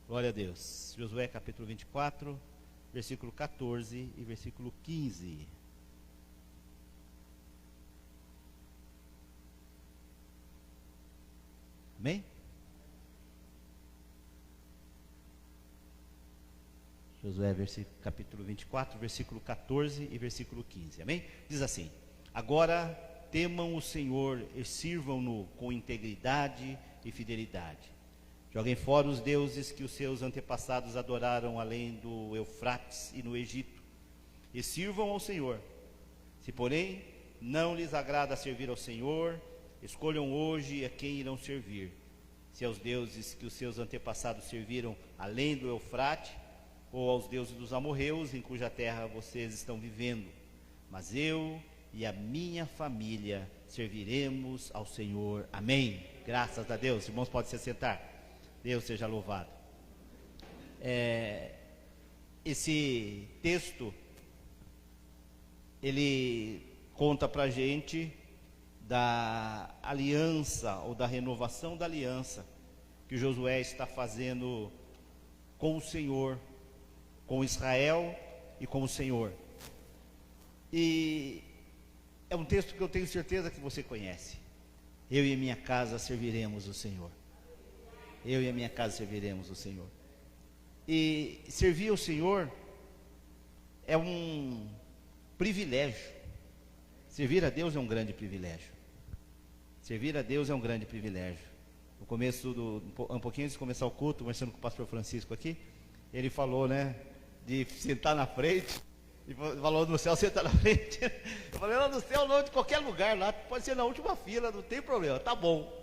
Glória a Deus. Josué capítulo 24, versículo 14 e versículo 15. Amém? Josué capítulo 24, versículo 14 e versículo 15. Amém? Diz assim: Agora temam o Senhor e sirvam-no com integridade e fidelidade. Joguem fora os deuses que os seus antepassados adoraram além do Eufrates e no Egito, e sirvam ao Senhor. Se, porém, não lhes agrada servir ao Senhor, escolham hoje a quem irão servir, se aos deuses que os seus antepassados serviram além do Eufrate, ou aos deuses dos amorreus, em cuja terra vocês estão vivendo. Mas eu e a minha família serviremos ao Senhor. Amém. Graças a Deus. Irmãos, podem se assentar. Deus seja louvado. Esse texto, ele conta para a gente da aliança, ou da renovação da aliança, que Josué está fazendo com o Senhor, com Israel e com o Senhor. E é um texto que eu tenho certeza que você conhece. Eu e a minha casa serviremos o Senhor. Eu e a minha casa serviremos o Senhor. E servir ao Senhor é um privilégio. Servir a Deus é um grande privilégio. Servir a Deus é um grande privilégio. No começo um pouquinho antes de começar o culto, conversando com o pastor Francisco aqui, ele falou, né, de sentar na frente. E falou no céu, sentar na frente. Eu falei, lá no céu não, de qualquer lugar lá, pode ser na última fila, não tem problema, tá bom.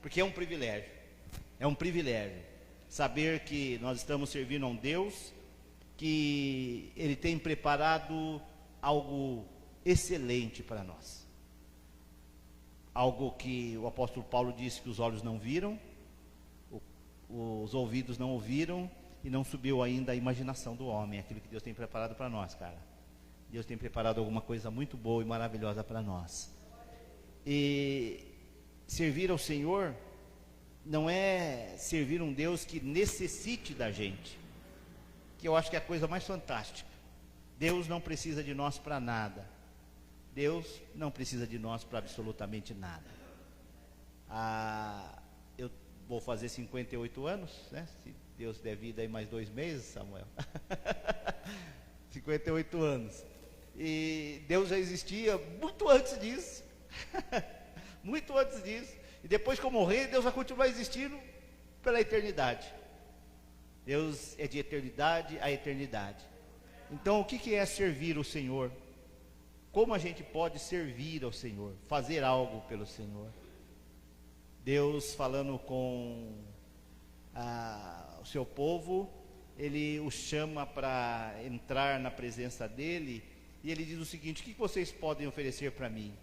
Porque é um privilégio. É um privilégio saber que nós estamos servindo a um Deus que Ele tem preparado algo excelente para nós. Algo que o apóstolo Paulo disse que os olhos não viram, os ouvidos não ouviram e não subiu ainda a imaginação do homem. Aquilo que Deus tem preparado para nós, cara. Deus tem preparado alguma coisa muito boa e maravilhosa para nós. E servir ao Senhor não é servir um Deus que necessite da gente, que eu acho que é a coisa mais fantástica. Deus não precisa de nós para nada. Deus não precisa de nós para absolutamente nada. Eu vou fazer 58 anos, né? Se Deus der vida aí mais 2 meses, Samuel. 58 anos. E Deus já existia muito antes disso. Muito antes disso. E depois que eu morrer, Deus vai continuar existindo pela eternidade. Deus é de eternidade a eternidade. Então, o que é servir o Senhor? Como a gente pode servir ao Senhor? Fazer algo pelo Senhor? Deus, falando com o seu povo, Ele os chama para entrar na presença dEle. E Ele diz o seguinte: o que vocês podem oferecer para mim?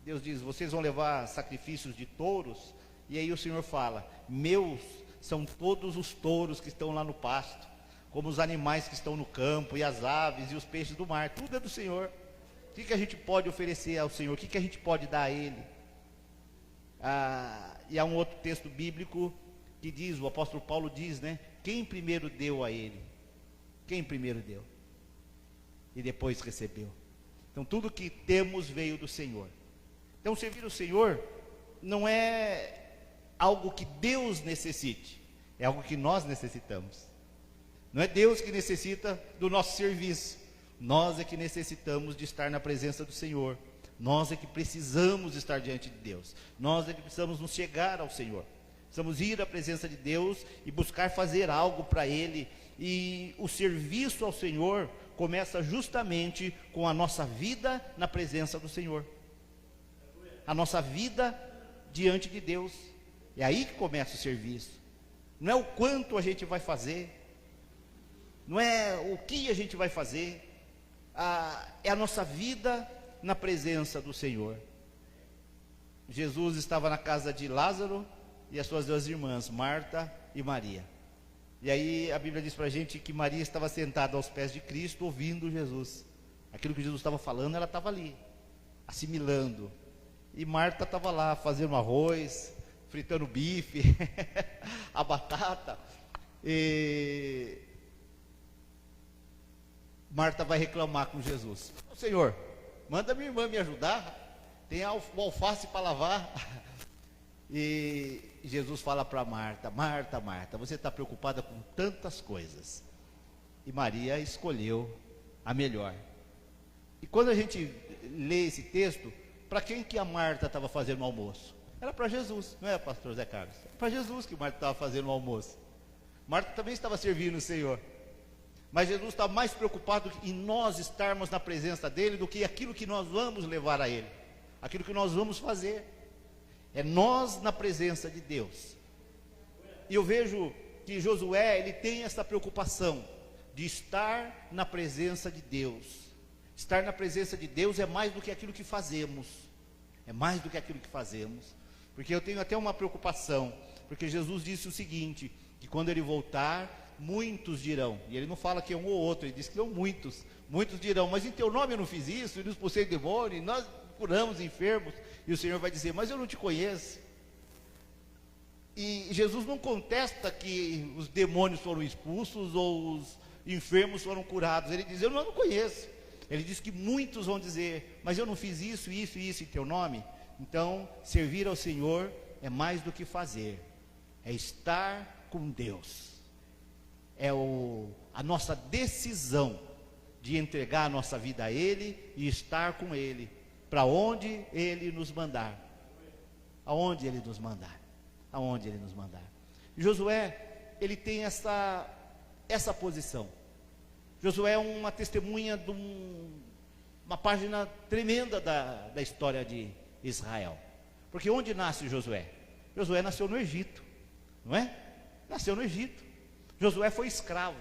Deus diz: vocês vão levar sacrifícios de touros? E aí o Senhor fala: meus são todos os touros que estão lá no pasto, como os animais que estão no campo, e as aves e os peixes do mar, tudo é do Senhor. O que a gente pode oferecer ao Senhor? O que a gente pode dar a Ele? E há um outro texto bíblico que diz, o apóstolo Paulo diz, né? Quem primeiro deu a Ele? Quem primeiro deu? E depois recebeu. Então tudo que temos veio do Senhor. Então servir o Senhor não é algo que Deus necessite, é algo que nós necessitamos. Não é Deus que necessita do nosso serviço, nós é que necessitamos de estar na presença do Senhor. Nós é que precisamos estar diante de Deus. Nós é que precisamos nos chegar ao Senhor. Precisamos ir à presença de Deus e buscar fazer algo para Ele. E o serviço ao Senhor começa justamente com a nossa vida na presença do Senhor. A nossa vida diante de Deus. É aí que começa o serviço. Não é o quanto a gente vai fazer, não é o que a gente vai fazer, é a nossa vida na presença do Senhor. Jesus estava na casa de Lázaro e as suas 2 irmãs, Marta e Maria. E aí a Bíblia diz para a gente que Maria estava sentada aos pés de Cristo, ouvindo Jesus. Aquilo que Jesus estava falando, ela estava ali, assimilando. E Marta estava lá, fazendo arroz, fritando bife, a batata. E Marta vai reclamar com Jesus: Senhor, manda minha irmã me ajudar, tem o alface para lavar. E Jesus fala para Marta: Marta, Marta, você está preocupada com tantas coisas, e Maria escolheu a melhor. E quando a gente lê esse texto, para quem que a Marta estava fazendo o almoço? Era para Jesus, não é, pastor Zé Carlos? Era para Jesus que Marta estava fazendo o almoço. Marta também estava servindo o Senhor, mas Jesus está mais preocupado em nós estarmos na presença dele do que aquilo que nós vamos levar a ele, aquilo que nós vamos fazer. É nós na presença de Deus. E eu vejo que Josué, ele tem essa preocupação de estar na presença de Deus. Estar na presença de Deus é mais do que aquilo que fazemos. É mais do que aquilo que fazemos. Porque eu tenho até uma preocupação, porque Jesus disse o seguinte, que quando ele voltar, muitos dirão, e ele não fala que é um ou outro, ele diz que são muitos dirão: mas em teu nome eu não fiz isso, e nos expulsei demônio, e nós curamos enfermos. E o Senhor vai dizer: mas eu não te conheço. E Jesus não contesta que os demônios foram expulsos ou os enfermos foram curados. Ele diz: eu não conheço. Ele diz que muitos vão dizer: mas eu não fiz isso, isso e isso em teu nome. Então, servir ao Senhor é mais do que fazer, é estar com Deus, é a nossa decisão de entregar a nossa vida a Ele e estar com Ele, para onde Ele nos mandar, aonde Ele nos mandar, aonde Ele nos mandar. E Josué, ele tem essa posição. Josué é uma testemunha de uma página tremenda da história de Israel. Porque onde nasce Josué? Josué nasceu no Egito, não é? Nasceu no Egito. Josué foi escravo.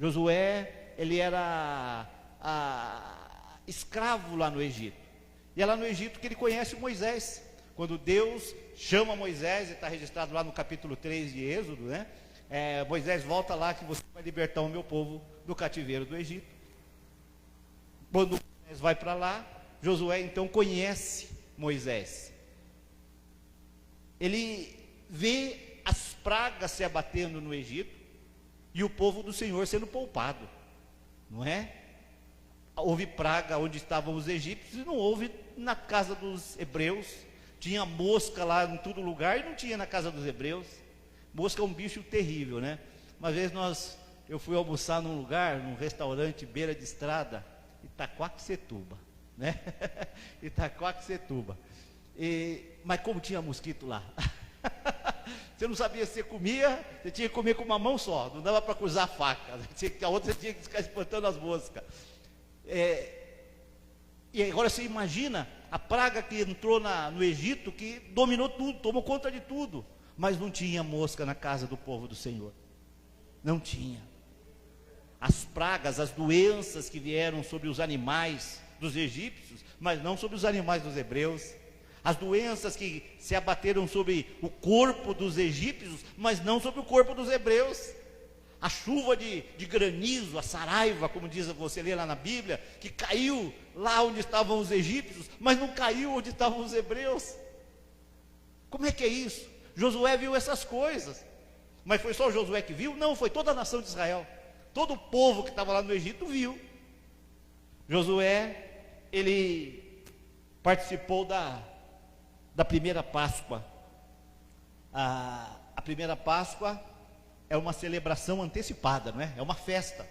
Josué, ele era escravo lá no Egito. E é lá no Egito que ele conhece Moisés. Quando Deus chama Moisés, está registrado lá no capítulo 3 de Êxodo, né? Moisés, volta lá que você vai libertar o meu povo do cativeiro do Egito. Quando Moisés vai para lá, Josué então conhece Moisés. Ele vê as pragas se abatendo no Egito e o povo do Senhor sendo poupado, não é? Houve praga onde estavam os egípcios e não houve na casa dos hebreus. Tinha mosca lá em todo lugar e não tinha na casa dos hebreus. Mosca é um bicho terrível, né? Uma vez eu fui almoçar num lugar, num restaurante beira de estrada, Itaquaquecetuba, né? Itaquaquecetuba. Mas como tinha mosquito lá, você não sabia se você comia, você tinha que comer com uma mão só, não dava para cruzar a faca, a outra você tinha que ficar espantando as moscas. E agora você imagina a praga que entrou no Egito, que dominou tudo, tomou conta de tudo, mas não tinha mosca na casa do povo do Senhor, não tinha. As pragas, as doenças que vieram sobre os animais dos egípcios, mas não sobre os animais dos hebreus. As doenças que se abateram sobre o corpo dos egípcios, mas não sobre o corpo dos hebreus. A chuva de granizo, a saraiva, como diz você lê lá na Bíblia, que caiu lá onde estavam os egípcios, mas não caiu onde estavam os hebreus. Como é que é isso? Josué viu essas coisas, mas foi só Josué que viu? Não, foi toda a nação de Israel. Todo o povo que estava lá no Egito viu. Josué, ele participou da primeira Páscoa. A primeira Páscoa é uma celebração antecipada, não é? É uma festa.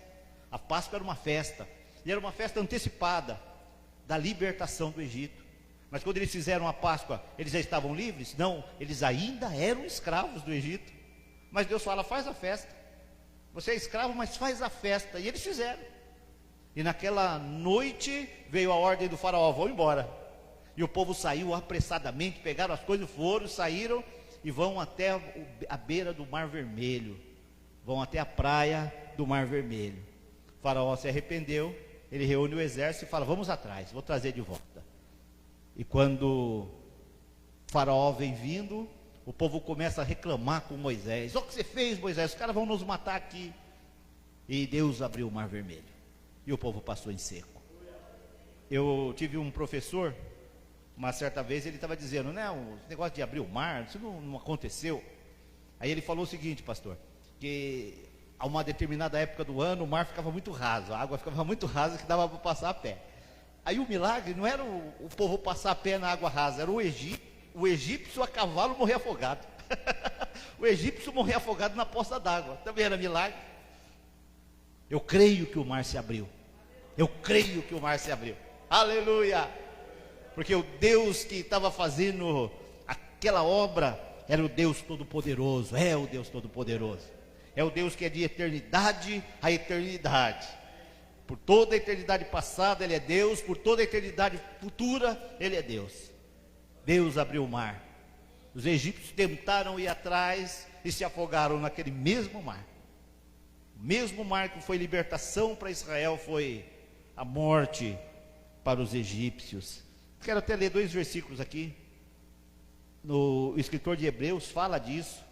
A Páscoa era uma festa, e era uma festa antecipada da libertação do Egito. Mas quando eles fizeram a Páscoa, eles já estavam livres? Não, eles ainda eram escravos do Egito. Mas Deus fala: faz a festa. Você é escravo, mas faz a festa. E eles fizeram. E naquela noite veio a ordem do faraó: vão embora. E o povo saiu apressadamente, pegaram as coisas, saíram e vão até a beira do Mar Vermelho. Vão até a praia do Mar Vermelho. O faraó se arrependeu, ele reúne o exército e fala: vamos atrás, vou trazer de volta. E quando o faraó vem vindo, o povo começa a reclamar com Moisés: olha o que você fez, Moisés, os caras vão nos matar aqui. E Deus abriu o Mar Vermelho, e o povo passou em seco. Eu tive um professor, uma certa vez, ele estava dizendo: não, esse negócio de abrir o mar, isso não aconteceu. Aí ele falou o seguinte: pastor, que a uma determinada época do ano o mar ficava muito raso, a água ficava muito rasa que dava para passar a pé. Aí o milagre não era o povo passar a pé na água rasa, era o egípcio a cavalo morrer afogado. O egípcio morrer afogado na poça d'água, também era milagre. Eu creio que o mar se abriu. Eu creio que o mar se abriu. Aleluia! Porque o Deus que estava fazendo aquela obra era o Deus Todo-Poderoso, é o Deus Todo-Poderoso. É o Deus que é de eternidade a eternidade. Por toda a eternidade passada Ele é Deus, por toda a eternidade futura Ele é Deus. Deus abriu o mar. Os egípcios tentaram ir atrás e se afogaram naquele mesmo mar. O mesmo mar que foi libertação para Israel foi a morte para os egípcios. Quero até ler 2 versículos aqui. O escritor de Hebreus fala disso.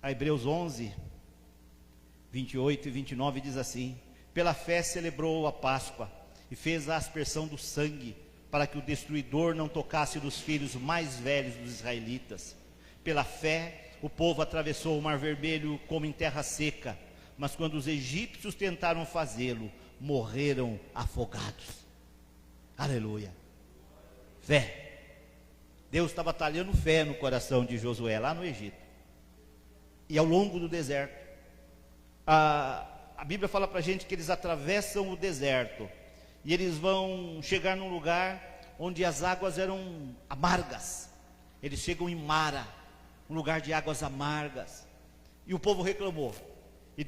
A Hebreus 11, 28 e 29 diz assim: pela fé celebrou a Páscoa e fez a aspersão do sangue, para que o destruidor não tocasse dos filhos mais velhos dos israelitas. Pela fé o povo atravessou o mar vermelho como em terra seca, mas quando os egípcios tentaram fazê-lo, morreram afogados. Aleluia. Fé. Deus estava talhando fé no coração de Josué lá no Egito. E ao longo do deserto, a Bíblia fala para a gente que eles atravessam o deserto e eles vão chegar num lugar onde as águas eram amargas. Eles chegam em Mara, um lugar de águas amargas, e o povo reclamou. E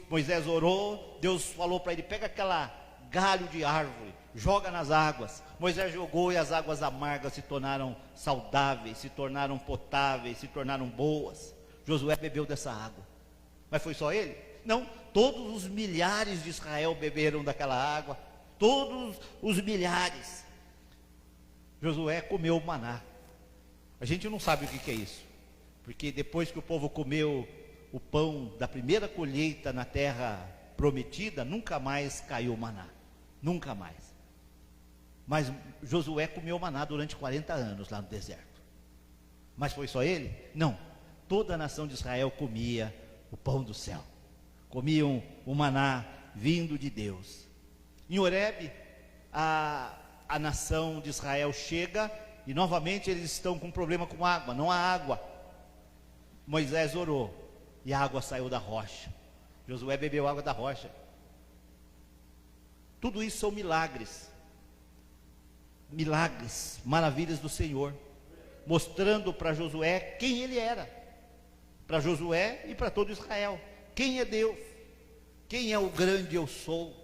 Moisés orou, Deus falou para ele: pega aquela galho de árvore, joga nas águas. Moisés jogou e as águas amargas se tornaram saudáveis, se tornaram potáveis, se tornaram boas. Josué bebeu dessa água. Mas foi só ele? Não, todos os milhares de Israel beberam daquela água. Todos os milhares. Josué comeu o maná. A gente não sabe o que é isso, porque depois que o povo comeu o pão da primeira colheita na terra prometida, nunca mais caiu o maná. Nunca mais. Mas Josué comeu maná durante 40 anos lá no deserto. Mas foi só ele? Não. Toda a nação de Israel comia o pão do céu. Comiam o maná vindo de Deus. Em Horebe, a nação de Israel chega e novamente eles estão com problema com água. Não há água. Moisés orou e a água saiu da rocha. Josué bebeu água da rocha. Tudo isso são milagres. Milagres, maravilhas do Senhor, mostrando para Josué quem ele era. Para Josué e para todo Israel. Quem é Deus? Quem é o grande eu sou?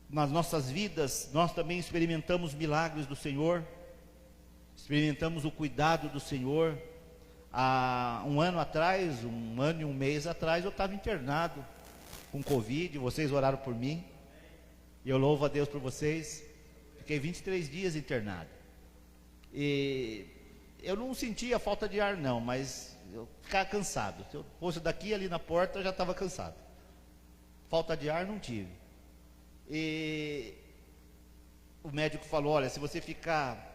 Nas nossas vidas, nós também experimentamos milagres do Senhor. Experimentamos o cuidado do Senhor. Há um ano atrás, um ano e um mês atrás, eu estava internado com Covid. Vocês oraram por mim. E eu louvo a Deus por vocês. Fiquei 23 dias internado. E eu não sentia falta de ar não, mas eu ficava cansado. Se eu fosse daqui ali na porta, eu já estava cansado. Falta de ar não tive. E o médico falou: olha, se você ficar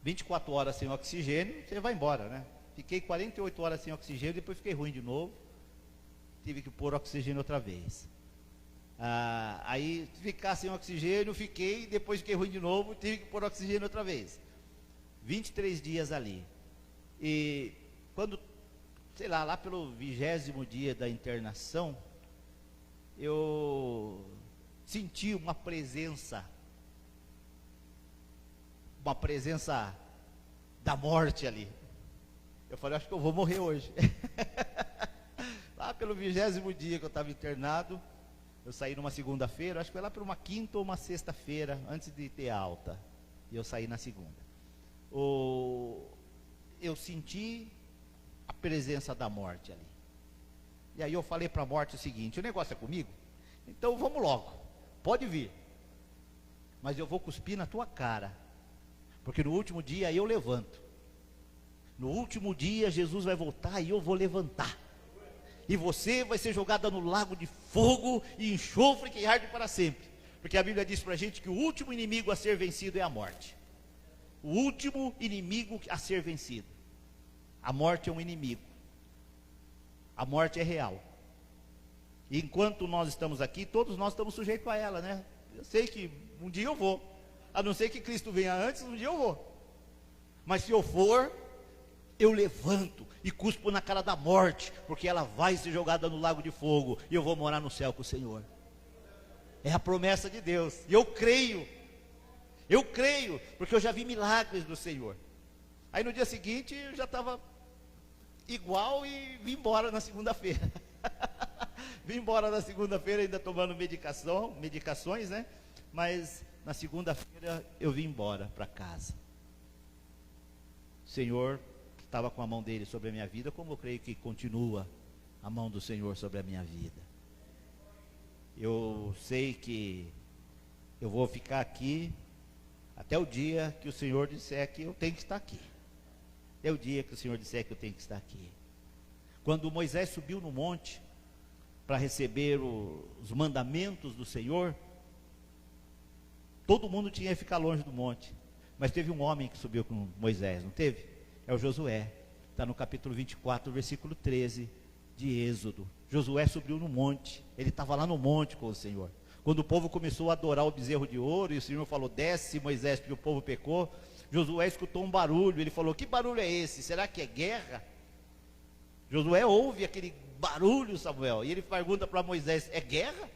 24 horas sem oxigênio, você vai embora, né? Fiquei 48 horas sem oxigênio, depois fiquei ruim de novo. Tive que pôr oxigênio outra vez. Aí ficar sem oxigênio, fiquei, depois fiquei ruim de novo, tive que pôr oxigênio outra vez. 23 dias ali. E quando, sei lá pelo 20º dia da internação, eu senti uma presença da morte ali. Eu falei: acho que eu vou morrer hoje. Lá pelo 20º dia que eu estava internado, eu saí numa segunda-feira, acho que foi lá por uma quinta ou uma sexta-feira, antes de ter alta, e eu saí na segunda. Eu senti a presença da morte ali. E aí eu falei para a morte o seguinte: o negócio é comigo? Então vamos logo, pode vir, mas eu vou cuspir na tua cara, porque no último dia eu levanto. No último dia Jesus vai voltar e eu vou levantar, e você vai ser jogada no lago de fogo e enxofre que arde para sempre, porque a Bíblia diz para a gente que o último inimigo a ser vencido é a morte. O último inimigo a ser vencido. A morte é um inimigo. A morte é real. E enquanto nós estamos aqui, todos nós estamos sujeitos a ela, né? Eu sei que um dia eu vou. A não ser que Cristo venha antes, um dia eu vou. Mas se eu for, eu levanto e cuspo na cara da morte, porque ela vai ser jogada no lago de fogo, e eu vou morar no céu com o Senhor. É a promessa de Deus, e eu creio, porque eu já vi milagres do Senhor. Aí no dia seguinte, eu já estava igual e vim embora na segunda-feira. Vim embora na segunda-feira ainda tomando medicações, né? Mas na segunda-feira eu vim embora para casa. O Senhor estava com a mão dele sobre a minha vida, como eu creio que continua a mão do Senhor sobre a minha vida. Eu sei que eu vou ficar aqui até o dia que o Senhor disser que eu tenho que estar aqui. Até o dia que o Senhor disser que eu tenho que estar aqui. Quando Moisés subiu no monte para receber os mandamentos do Senhor, todo mundo tinha que ficar longe do monte. Mas teve um homem que subiu com Moisés, não teve? É o Josué. Está no capítulo 24, versículo 13 de Êxodo. Josué subiu no monte. Ele estava lá no monte com o Senhor. Quando o povo começou a adorar o bezerro de ouro, e o Senhor falou, desce Moisés, porque o povo pecou, Josué escutou um barulho. Ele falou, que barulho é esse? Será que é guerra? Josué ouve aquele barulho, Samuel, e ele pergunta para Moisés, é guerra?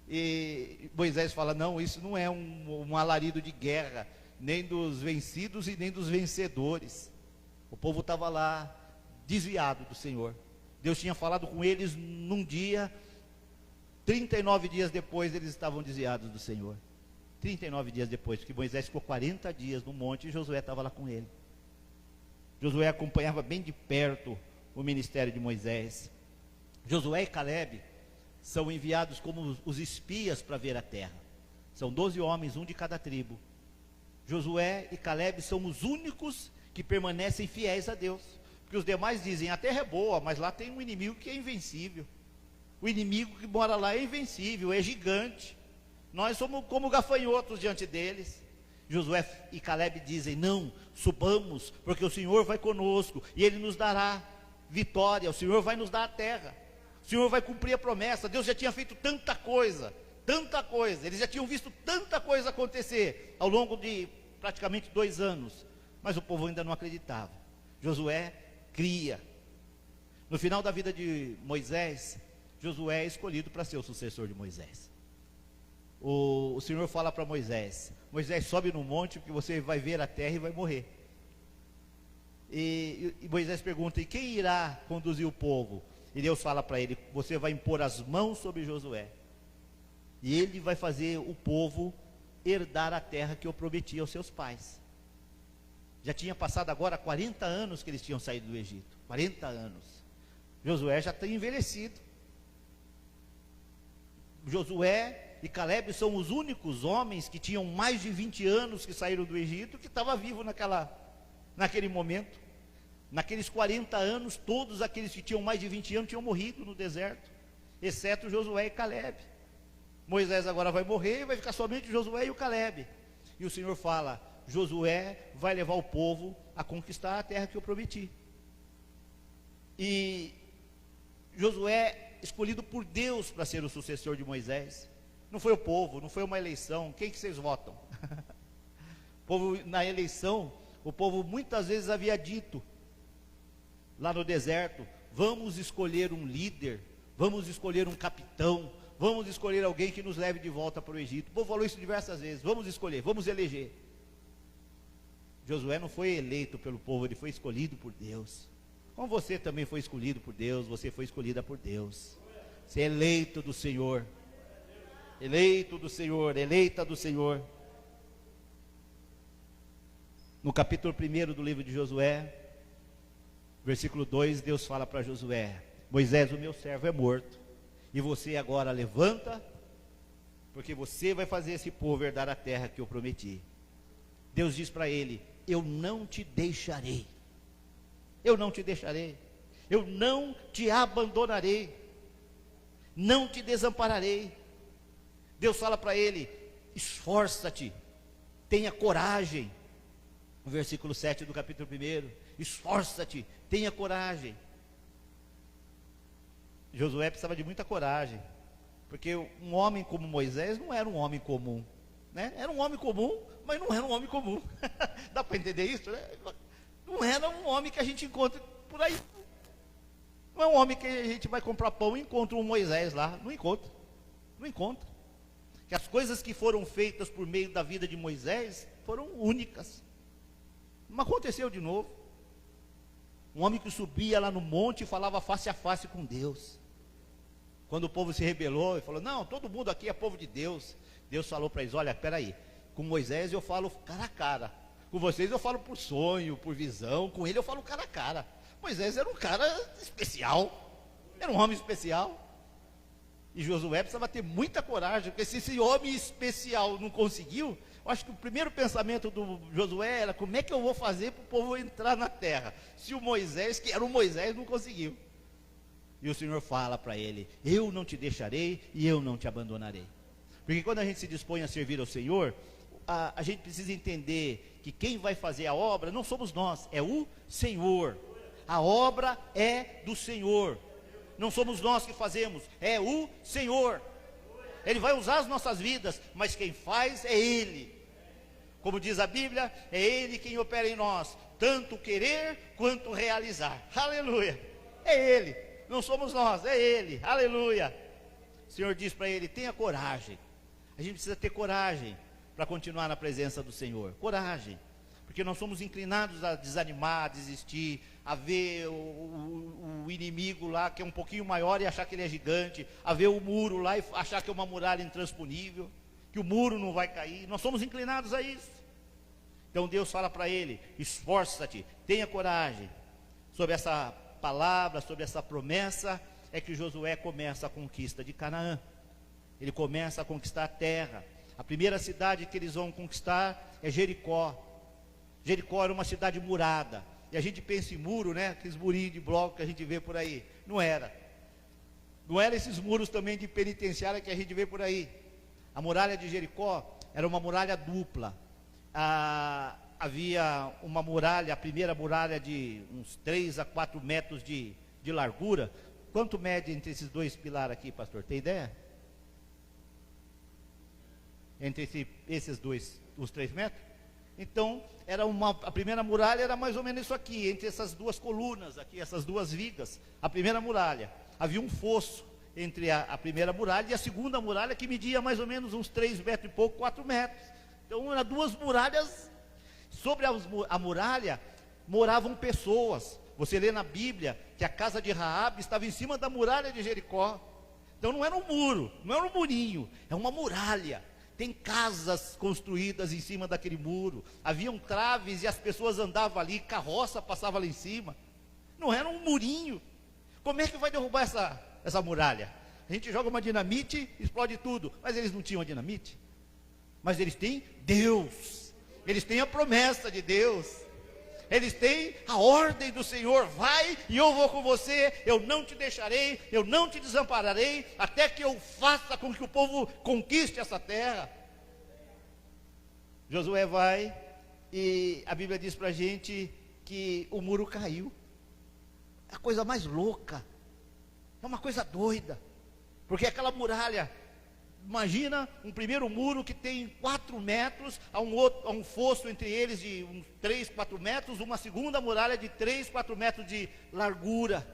E Moisés fala, não, isso não é um alarido de guerra, nem dos vencidos e nem dos vencedores. O povo estava lá, desviado do Senhor. Deus tinha falado com eles num dia, 39 dias depois eles estavam desviados do Senhor. 39 dias depois, porque Moisés ficou 40 dias no monte e Josué estava lá com ele. Josué acompanhava bem de perto o ministério de Moisés. Josué e Calebe são enviados como os espias para ver a terra. São 12 homens, um de cada tribo. Josué e Calebe são os únicos que permanecem fiéis a Deus, porque os demais dizem, a terra é boa, mas lá tem um inimigo que é invencível. O inimigo que mora lá é invencível, é gigante. Nós somos como gafanhotos diante deles. Josué e Calebe dizem, não, subamos, porque o Senhor vai conosco, e Ele nos dará vitória, o Senhor vai nos dar a terra, o Senhor vai cumprir a promessa. Deus já tinha feito tanta coisa, eles já tinham visto tanta coisa acontecer, ao longo de praticamente 2 anos, mas o povo ainda não acreditava. Josué cria. No final da vida de Moisés, Josué é escolhido para ser o sucessor de Moisés. O Senhor fala para Moisés, Moisés, sobe no monte, porque você vai ver a terra e vai morrer. E Moisés pergunta, e quem irá conduzir o povo? E Deus fala para ele, você vai impor as mãos sobre Josué, e ele vai fazer o povo herdar a terra que eu prometi aos seus pais. Já tinha passado agora 40 anos que eles tinham saído do Egito, 40 anos. Josué já está envelhecido. Josué e Calebe são os únicos homens que tinham mais de 20 anos que saíram do Egito, que estava vivo naquele momento. Naqueles 40 anos, todos aqueles que tinham mais de 20 anos tinham morrido no deserto, exceto Josué e Calebe. Moisés agora vai morrer e vai ficar somente Josué e o Calebe. E o Senhor fala, Josué vai levar o povo a conquistar a terra que eu prometi. E Josué, escolhido por Deus para ser o sucessor de Moisés, não foi o povo, não foi uma eleição. Quem que vocês votam? O povo, na eleição, o povo muitas vezes havia dito, lá no deserto, vamos escolher um líder, vamos escolher um capitão, vamos escolher alguém que nos leve de volta para o Egito. O povo falou isso diversas vezes, vamos escolher, vamos eleger. Josué não foi eleito pelo povo, ele foi escolhido por Deus. Como você também foi escolhido por Deus, você foi escolhida por Deus. Você é eleito do Senhor, eleito do Senhor, eleita do Senhor. No capítulo 1 do livro de Josué, versículo 2, Deus fala para Josué, Moisés, o meu servo é morto, e você agora levanta, porque você vai fazer esse povo herdar a terra que eu prometi. Deus diz para ele, eu não te deixarei, eu não te deixarei, eu não te abandonarei, não te desampararei. Deus fala para ele, esforça-te, tenha coragem. No versículo 7 do capítulo 1, esforça-te, tenha coragem. Josué precisava de muita coragem, porque um homem como Moisés não era um homem comum, né? Era um homem comum, mas não era um homem comum. Dá para entender isso, né? Não era um homem que a gente encontra por aí. Não é um homem que a gente vai comprar pão e encontra um Moisés lá. Não encontra. Não encontra. Que as coisas que foram feitas por meio da vida de Moisés foram únicas. Não aconteceu de novo. Um homem que subia lá no monte e falava face a face com Deus. Quando o povo se rebelou e falou, não, todo mundo aqui é povo de Deus. Deus falou para eles, olha, espera aí, com Moisés eu falo cara a cara. Com vocês eu falo por sonho, por visão. Com ele eu falo cara a cara. Moisés era um cara especial. Era um homem especial. E Josué precisava ter muita coragem, porque se esse homem especial não conseguiu, eu acho que o primeiro pensamento do Josué era, como é que eu vou fazer para o povo entrar na terra? Se o Moisés, que era o Moisés, não conseguiu. E o Senhor fala para ele, eu não te deixarei e eu não te abandonarei. Porque quando a gente se dispõe a servir ao Senhor, a gente precisa entender que quem vai fazer a obra não somos nós, é o Senhor. A obra é do Senhor. Não somos nós que fazemos, é o Senhor. Ele vai usar as nossas vidas, mas quem faz é Ele. Como diz a Bíblia, é Ele quem opera em nós, tanto querer quanto realizar. Aleluia. É Ele, não somos nós, é Ele. Aleluia. O Senhor diz para ele, tenha coragem. A gente precisa ter coragem para continuar na presença do Senhor. Coragem. Porque nós somos inclinados a desanimar, a desistir, a ver o inimigo lá que é um pouquinho maior e achar que ele é gigante, a ver o muro lá e achar que é uma muralha intransponível, que o muro não vai cair. Nós somos inclinados a isso. Então Deus fala para ele, esforça-te, tenha coragem. Sobre essa palavra, sobre essa promessa, é que Josué começa a conquista de Canaã. Ele começa a conquistar a terra. A primeira cidade que eles vão conquistar é Jericó. Jericó era uma cidade murada. E a gente pensa em muro, né? Aqueles murinhos de bloco que a gente vê por aí. Não era. Não era esses muros também de penitenciária que a gente vê por aí. A muralha de Jericó era uma muralha dupla. Havia uma muralha, a primeira muralha de uns 3 a 4 metros de largura. Quanto mede entre esses dois pilares aqui, pastor? Tem ideia? Entre esses dois, os 3 metros? Então, a primeira muralha era mais ou menos isso aqui, entre essas duas colunas aqui, essas duas vigas. A primeira muralha, havia um fosso entre a primeira muralha e a segunda muralha, que media mais ou menos uns 3 metros e pouco, 4 metros. Então, eram 2 muralhas. Sobre a muralha, moravam pessoas. Você lê na Bíblia que a casa de Raabe estava em cima da muralha de Jericó. Então, não era um muro, não era um murinho, é uma muralha. Tem casas construídas em cima daquele muro. Haviam traves e as pessoas andavam ali, carroça passava lá em cima. Não era um murinho. Como é que vai derrubar essa muralha? A gente joga uma dinamite, explode tudo. Mas eles não tinham dinamite. Mas eles têm Deus. Eles têm a promessa de Deus. Eles têm a ordem do Senhor, vai e eu vou com você, eu não te deixarei, eu não te desampararei, até que eu faça com que o povo conquiste essa terra. Josué vai, e a Bíblia diz para a gente que o muro caiu. É a coisa mais louca, é uma coisa doida, porque aquela muralha, imagina um primeiro muro que tem 4 metros, há um fosso entre eles de uns 3, 4 metros, uma segunda muralha de 3, 4 metros de largura.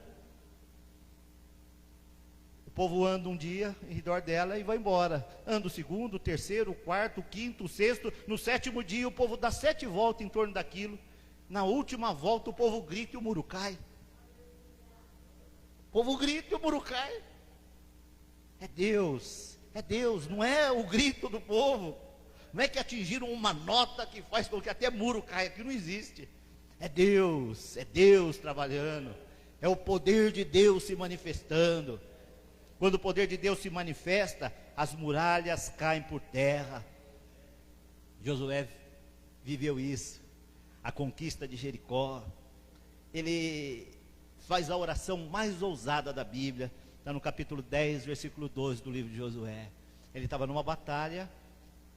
O povo anda um dia em redor dela e vai embora. Anda o segundo, o terceiro, o quarto, o quinto, o sexto. No 7º dia o povo dá 7 voltas em torno daquilo. Na última volta o povo grita e o muro cai. O povo grita e o muro cai. É Deus, não é o grito do povo, não é que atingiram uma nota que faz com que até muro caia, que não existe. É Deus trabalhando, é o poder de Deus se manifestando. Quando o poder de Deus se manifesta, as muralhas caem por terra. Josué viveu isso, a conquista de Jericó. Ele faz a oração mais ousada da Bíblia. Está no capítulo 10, versículo 12 do livro de Josué. Ele estava numa batalha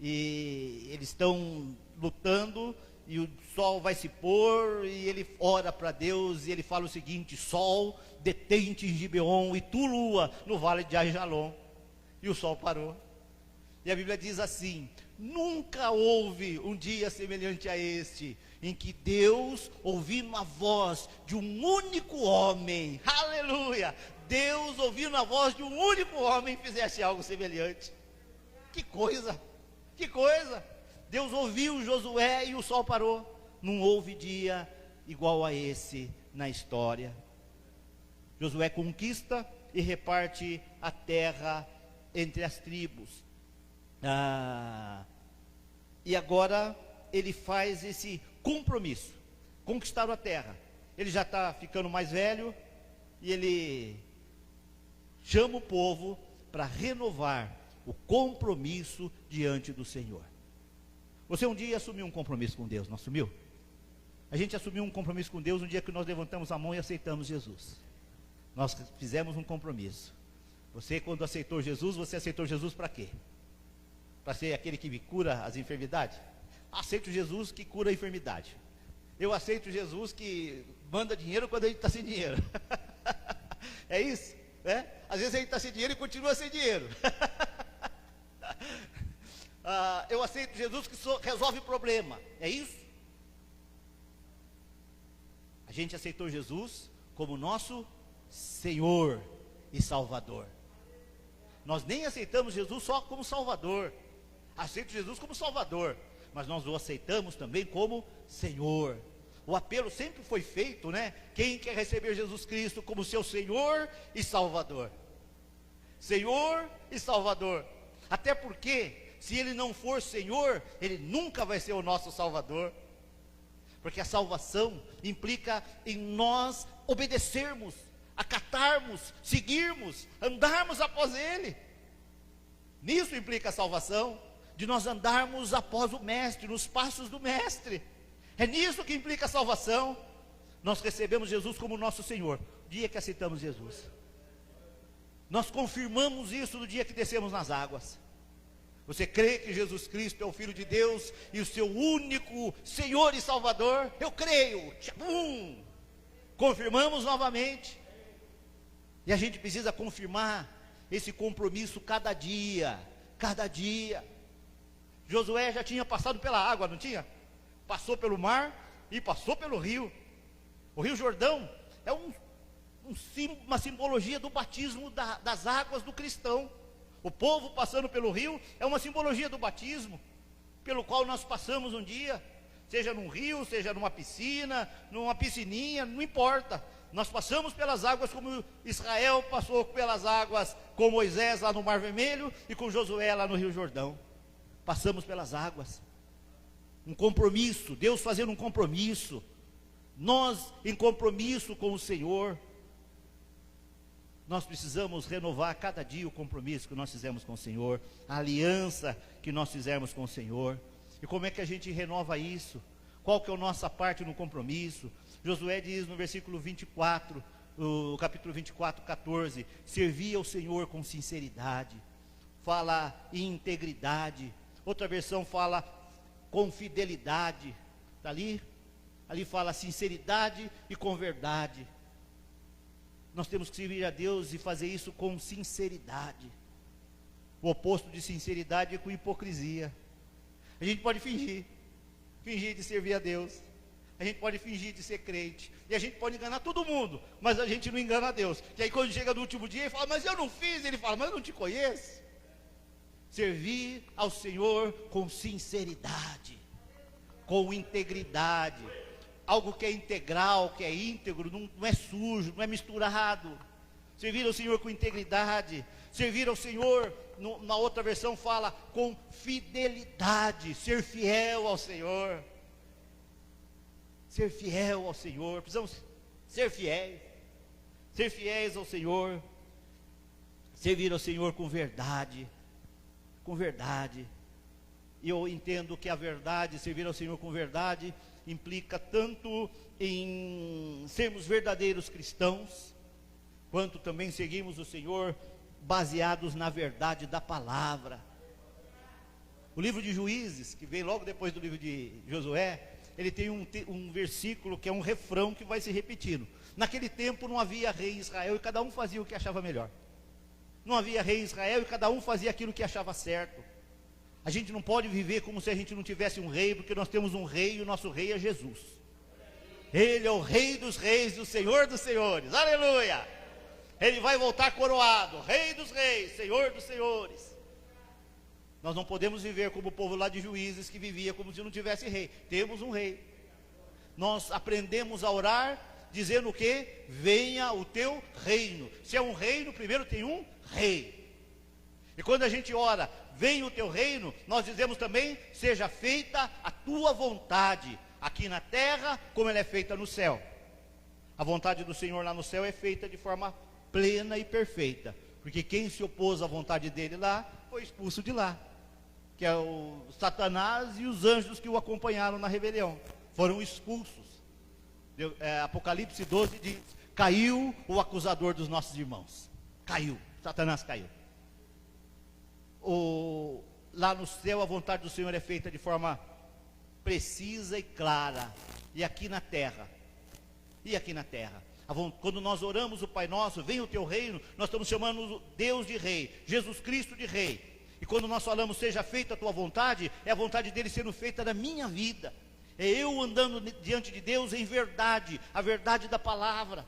e eles estão lutando e o sol vai se pôr, e ele ora para Deus, e ele fala o seguinte: sol, detente em Gibeon, e tu, lua, no vale de Ajalon. E o sol parou. E a Bíblia diz assim: nunca houve um dia semelhante a este, em que Deus, ouvindo a voz de um único homem, aleluia, Deus ouvindo a voz de um único homem, fizesse algo semelhante. Que coisa, que coisa. Deus ouviu Josué e o sol parou. Não houve dia igual a esse na história. Josué conquista e reparte a terra entre as tribos. E agora ele faz esse compromisso, conquistar a terra. Ele já está ficando mais velho, e ele chama o povo para renovar o compromisso diante do Senhor. Você um dia assumiu um compromisso com Deus, não assumiu? A gente assumiu um compromisso com Deus no dia que nós levantamos a mão e aceitamos Jesus. Nós fizemos um compromisso. Você, quando aceitou Jesus, você aceitou Jesus para quê? Para ser aquele que cura as enfermidades? Aceito Jesus que cura a enfermidade. Eu aceito Jesus que manda dinheiro quando a gente está sem dinheiro. É isso? Né? Às vezes a gente está sem dinheiro e continua sem dinheiro. Eu aceito Jesus que resolve problema. É isso? A gente aceitou Jesus como nosso Senhor e Salvador. Nós nem aceitamos Jesus só como Salvador. Aceito Jesus como Salvador, mas nós o aceitamos também como Senhor. O apelo sempre foi feito, né? Quem quer receber Jesus Cristo como seu Senhor e Salvador? Senhor e Salvador. Até porque, se Ele não for Senhor, Ele nunca vai ser o nosso Salvador. Porque a salvação implica em nós obedecermos, acatarmos, seguirmos, andarmos após Ele. Nisso implica a salvação, de nós andarmos após o Mestre, nos passos do Mestre. É nisso que implica a salvação. Nós recebemos Jesus como nosso Senhor, o dia que aceitamos Jesus. Nós confirmamos isso no dia que descemos nas águas. Você crê que Jesus Cristo é o Filho de Deus e o seu único Senhor e Salvador? Eu creio. Confirmamos novamente. E a gente precisa confirmar esse compromisso cada dia, cada dia. Josué já tinha passado pela água, não tinha? Passou pelo mar e passou pelo rio. O Rio Jordão é uma simbologia do batismo das águas do cristão. O povo passando pelo rio é uma simbologia do batismo, pelo qual nós passamos um dia, seja num rio, seja numa piscina, numa piscininha, não importa. Nós passamos pelas águas como Israel passou pelas águas com Moisés lá no Mar Vermelho e com Josué lá no Rio Jordão. Passamos pelas águas. Um compromisso, Deus fazendo um compromisso, nós em compromisso com o Senhor. Nós precisamos renovar a cada dia o compromisso que nós fizemos com o Senhor, a aliança que nós fizemos com o Senhor. E como é que a gente renova isso? Qual que é a nossa parte no compromisso? Josué diz no versículo 24, no capítulo 24, 14: servir ao Senhor com sinceridade. Fala em integridade. Outra versão fala com fidelidade. Está ali? Ali fala sinceridade e com verdade. Nós temos que servir a Deus e fazer isso com sinceridade. O oposto de sinceridade é com hipocrisia. A gente pode fingir de servir a Deus. A gente pode fingir de ser crente. E a gente pode enganar todo mundo, mas a gente não engana a Deus. E aí quando chega no último dia, ele fala: mas eu não fiz. Ele fala: mas eu não te conheço. Servir ao Senhor com sinceridade, com integridade. Algo que é integral, que é íntegro, não é sujo, não é misturado. Servir ao Senhor com integridade. Servir ao Senhor, na outra versão fala com fidelidade. Ser fiel ao Senhor. Ser fiel ao Senhor. Precisamos ser fiéis. Ser fiéis ao Senhor. Servir ao Senhor com verdade. Com verdade. E eu entendo que a verdade, servir ao Senhor com verdade, implica tanto em sermos verdadeiros cristãos, quanto também seguimos o Senhor baseados na verdade da palavra. O livro de Juízes, que vem logo depois do livro de Josué, ele tem um versículo que é um refrão que vai se repetindo. Naquele tempo não havia rei em Israel e cada um fazia o que achava melhor. Não havia rei em Israel e cada um fazia aquilo que achava certo. A gente não pode viver como se a gente não tivesse um rei, porque nós temos um rei e o nosso rei é Jesus. Ele é o Rei dos reis e o Senhor dos senhores, aleluia! Ele vai voltar coroado, Rei dos reis, Senhor dos senhores. Nós não podemos viver como o povo lá de Juízes, que vivia como se não tivesse rei. Temos um rei. Nós aprendemos a orar dizendo o quê? Venha o teu reino. Se é um reino, primeiro tem um rei. E quando a gente ora, venha o teu reino, nós dizemos também, seja feita a tua vontade, aqui na terra, como ela é feita no céu. A vontade do Senhor lá no céu é feita de forma plena e perfeita, porque quem se opôs à vontade dele lá, foi expulso de lá, que é o Satanás e os anjos que o acompanharam na rebelião, foram expulsos. Apocalipse 12 diz, caiu o acusador dos nossos irmãos, caiu, Satanás caiu. Lá no céu a vontade do Senhor é feita de forma precisa e clara, e aqui na terra, quando nós oramos o Pai Nosso, vem o teu reino, nós estamos chamando Deus de rei, Jesus Cristo de rei, e quando nós falamos seja feita a tua vontade, é a vontade dele sendo feita na minha vida, é eu andando diante de Deus em verdade, a verdade da palavra.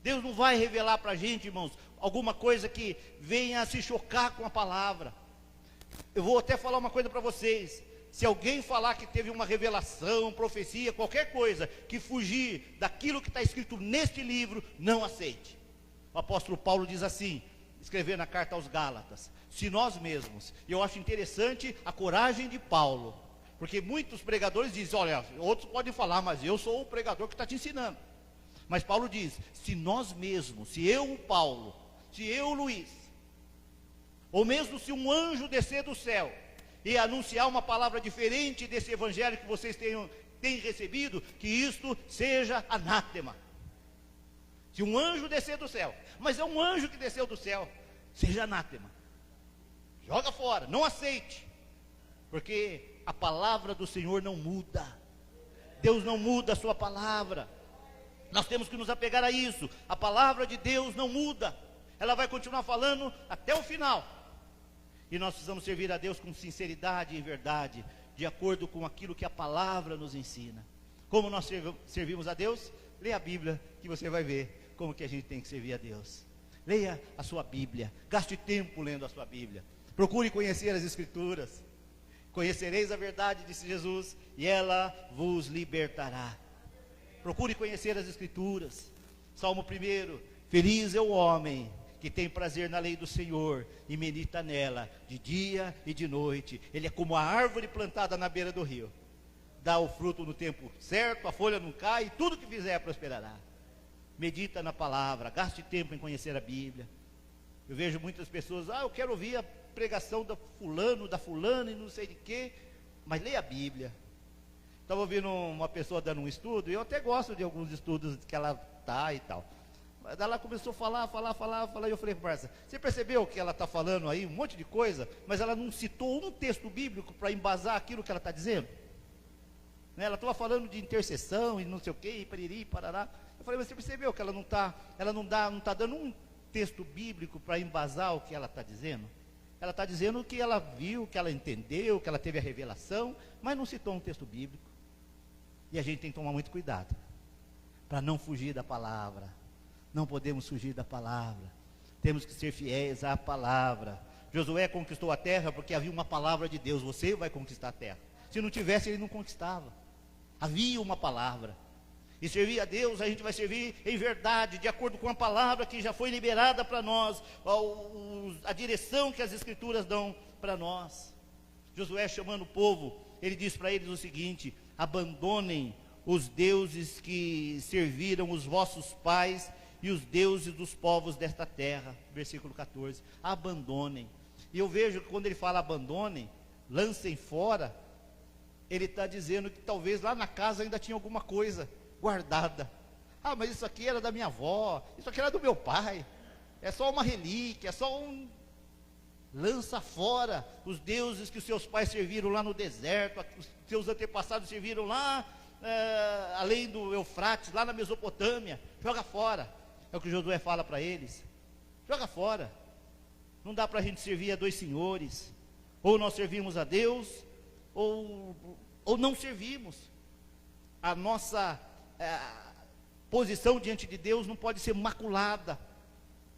Deus não vai revelar para a gente, irmãos, alguma coisa que venha a se chocar com a palavra. Eu vou até falar uma coisa para vocês, se alguém falar que teve uma revelação, profecia, qualquer coisa, que fugir daquilo que está escrito neste livro, não aceite. O apóstolo Paulo diz assim, escrevendo na carta aos Gálatas, se nós mesmos, e eu acho interessante a coragem de Paulo, porque muitos pregadores dizem, olha, outros podem falar, mas eu sou o pregador que está te ensinando. Mas Paulo diz, se nós mesmos, se eu, Paulo, se eu, Luiz, ou mesmo se um anjo descer do céu, e anunciar uma palavra diferente desse evangelho que vocês têm recebido, que isto seja anátema. Se um anjo descer do céu, mas é um anjo que desceu do céu, seja anátema. Joga fora, não aceite, porque a palavra do Senhor não muda. Deus não muda a sua palavra. Nós temos que nos apegar a isso. A palavra de Deus não muda. Ela vai continuar falando até o final. E nós precisamos servir a Deus com sinceridade e verdade, de acordo com aquilo que a palavra nos ensina. Como nós servimos a Deus? Leia a Bíblia, que você vai ver como que a gente tem que servir a Deus. Leia a sua Bíblia, gaste tempo lendo a sua Bíblia. Procure conhecer as Escrituras. Conhecereis a verdade, disse Jesus, e ela vos libertará. Procure conhecer as Escrituras. Salmo 1, feliz é o homem que tem prazer na lei do Senhor, e medita nela, de dia e de noite. Ele é como a árvore plantada na beira do rio, dá o fruto no tempo certo, a folha não cai, e tudo que fizer prosperará. Medita na palavra, gaste tempo em conhecer a Bíblia. Eu vejo muitas pessoas, eu quero ouvir a pregação da fulana e não sei de quê, mas leia a Bíblia. Estava ouvindo uma pessoa dando um estudo, e eu até gosto de alguns estudos que ela está e tal. Mas ela começou a falar, e eu falei, Marcia, você percebeu que ela está falando aí um monte de coisa, mas ela não citou um texto bíblico para embasar aquilo que ela está dizendo? Né? Ela estava falando de intercessão e não sei o que, e pariri, parará. Eu falei, mas você percebeu que ela não está dando um texto bíblico para embasar o que ela está dizendo? Ela está dizendo que ela viu, que ela entendeu, que ela teve a revelação, mas não citou um texto bíblico. E a gente tem que tomar muito cuidado, para não fugir da palavra. Não podemos fugir da palavra, temos que ser fiéis à palavra. Josué conquistou a terra porque havia uma palavra de Deus, você vai conquistar a terra. Se não tivesse, ele não conquistava. Havia uma palavra. E servir a Deus, a gente vai servir em verdade, de acordo com a palavra que já foi liberada para nós, a direção que as Escrituras dão para nós. Josué, chamando o povo, ele diz para eles o seguinte: abandonem os deuses que serviram os vossos pais e os deuses dos povos desta terra. Versículo 14, abandonem. E eu vejo que quando ele fala abandonem, lancem fora, ele está dizendo que talvez lá na casa ainda tinha alguma coisa guardada. Mas isso aqui era da minha avó, isso aqui era do meu pai, é só uma relíquia, é só um... Lança fora os deuses que os seus pais serviram lá no deserto, os seus antepassados serviram lá, além do Eufrates, lá na Mesopotâmia. Joga fora. É o que Josué fala para eles. Joga fora. Não dá para a gente servir a dois senhores. Ou nós servimos a Deus, ou não servimos. A nossa posição diante de Deus não pode ser maculada.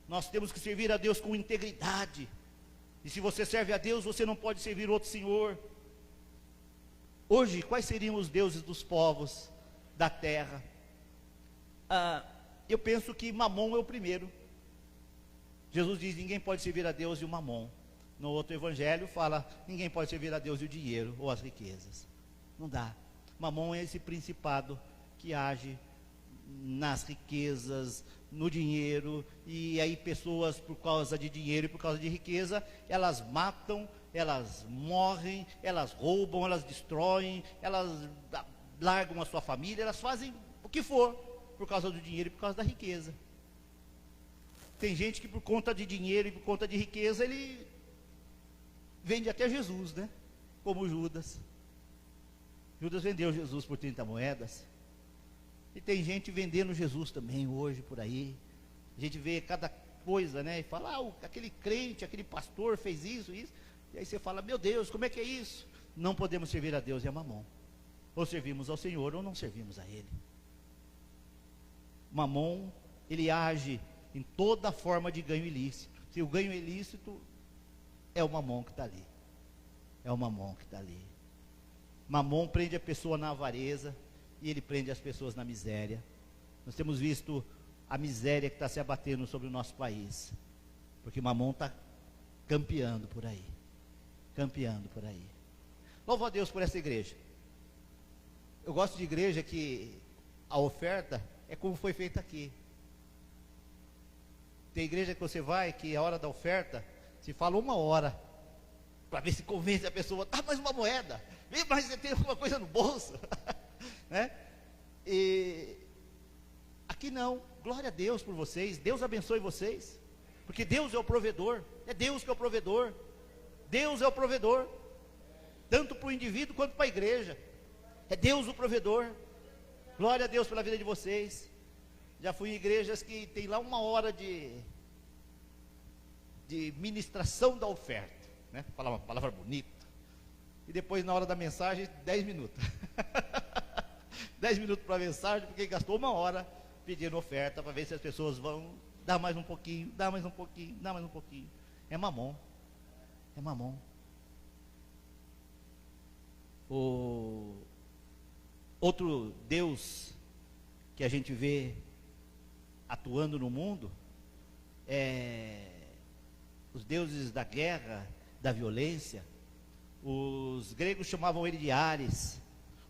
Nós temos que servir a Deus com integridade. E se você serve a Deus, você não pode servir outro senhor. Hoje, quais seriam os deuses dos povos da terra? Eu penso que Mamon é o primeiro. Jesus diz: ninguém pode servir a Deus e o Mamon. No outro evangelho fala: ninguém pode servir a Deus e o dinheiro ou as riquezas. Não dá. Mamon é esse principado que age nas riquezas, no dinheiro, e aí pessoas, por causa de dinheiro e por causa de riqueza, elas matam, elas morrem, elas roubam, elas destroem, elas largam a sua família, elas fazem o que for, por causa do dinheiro e por causa da riqueza. Tem gente que por conta de dinheiro e por conta de riqueza, ele vende até Jesus, né? Como Judas. Judas vendeu Jesus por 30 moedas. E tem gente vendendo Jesus também hoje por aí. A gente vê cada coisa, né? E fala: aquele crente, aquele pastor fez isso. E aí você fala: meu Deus, como é que é isso? Não podemos servir a Deus e a Mamon. Ou servimos ao Senhor ou não servimos a Ele. Mamon, ele age em toda forma de ganho ilícito. Se o ganho é ilícito, é o Mamon que está ali. É o Mamon que está ali. Mamon prende a pessoa na avareza e ele prende as pessoas na miséria. Nós temos visto a miséria que está se abatendo sobre o nosso país, porque Mamon está campeando por aí. Campeando por aí. Louvo a Deus por essa igreja. Eu gosto de igreja que a oferta é como foi feita aqui. Tem igreja que você vai, que a hora da oferta se fala 1 hora, para ver se convence a pessoa: dá mais uma moeda, vem mais, você tem alguma coisa no bolso. Né? E aqui não. Glória a Deus por vocês. Deus abençoe vocês, porque Deus é o provedor. É Deus que é o provedor. Deus é o provedor, tanto para o indivíduo quanto para a igreja. É Deus o provedor. Glória a Deus pela vida de vocês. Já fui em igrejas que tem lá 1 hora de ministração da oferta, né? Falar uma palavra bonita. E depois, na hora da mensagem, 10 minutos. 10 minutos para a mensagem, porque gastou 1 hora pedindo oferta, para ver se as pessoas vão dar mais um pouquinho, dar mais um pouquinho, dar mais um pouquinho. É Mamon. É Mamon. O outro Deus que a gente vê atuando no mundo é os deuses da guerra, da violência. Os gregos chamavam ele de Ares,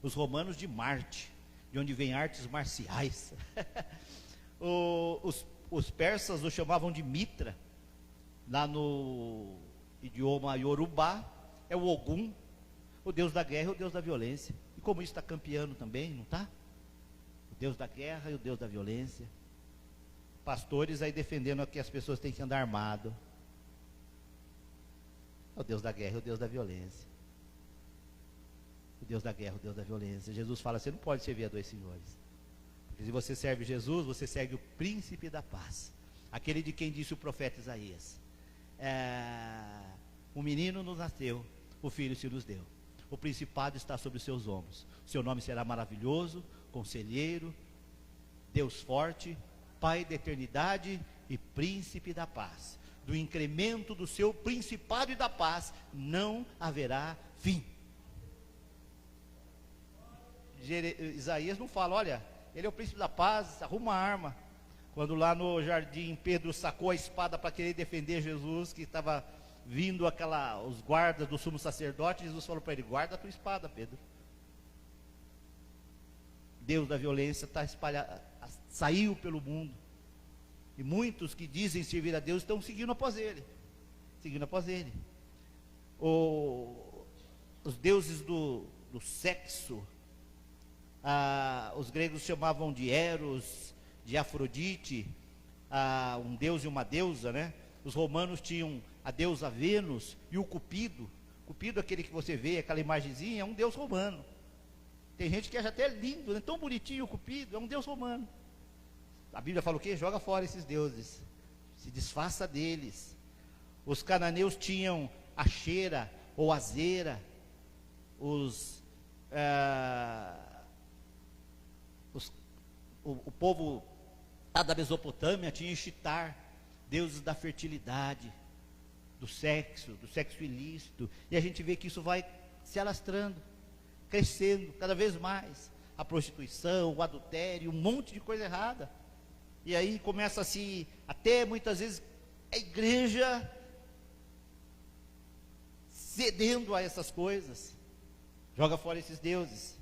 os romanos de Marte, de onde vem artes marciais. Os persas o chamavam de Mitra. Lá no idioma Yorubá é o Ogum, o deus da guerra e o deus da violência. E como isso está campeando também, não está? O deus da guerra e o deus da violência. Pastores aí defendendo que as pessoas têm que andar armado. É o Deus da guerra e o Deus da violência. O Deus da guerra, o Deus da violência. Jesus fala: você não pode servir a dois senhores. Porque se você serve Jesus, você segue o príncipe da paz. Aquele de quem disse o profeta Isaías: um menino nos nasceu, o filho se nos deu. O principado está sobre os seus ombros. O seu nome será maravilhoso, conselheiro, Deus forte, Pai da eternidade e príncipe da paz. Do incremento do seu principado e da paz não haverá fim. Isaías não fala: olha, ele é o príncipe da paz, arruma a arma. Quando lá no jardim Pedro sacou a espada para querer defender Jesus, que estava vindo os guardas do sumo sacerdote, Jesus falou para ele: guarda a tua espada, Pedro. Deus da violência está espalhado, saiu pelo mundo. E muitos que dizem servir a Deus estão seguindo após ele. Seguindo após ele. Os deuses do sexo, os gregos chamavam de Eros, de Afrodite, um deus e uma deusa, né? Os romanos tinham a deusa Vênus e o Cupido. Cupido, aquele que você vê, aquela imagenzinha, é um deus romano. Tem gente que acha até lindo, né? Tão bonitinho o Cupido, é um deus romano. A Bíblia fala o quê? Joga fora esses deuses, se desfaça deles. Os cananeus tinham a Xera ou a Zera. O povo lá da Mesopotâmia tinha Xitar, deuses da fertilidade, do sexo ilícito. E a gente vê que isso vai se alastrando, crescendo cada vez mais. A prostituição, o adultério, um monte de coisa errada. E aí começa a se, até muitas vezes, a igreja cedendo a essas coisas. Joga fora esses deuses.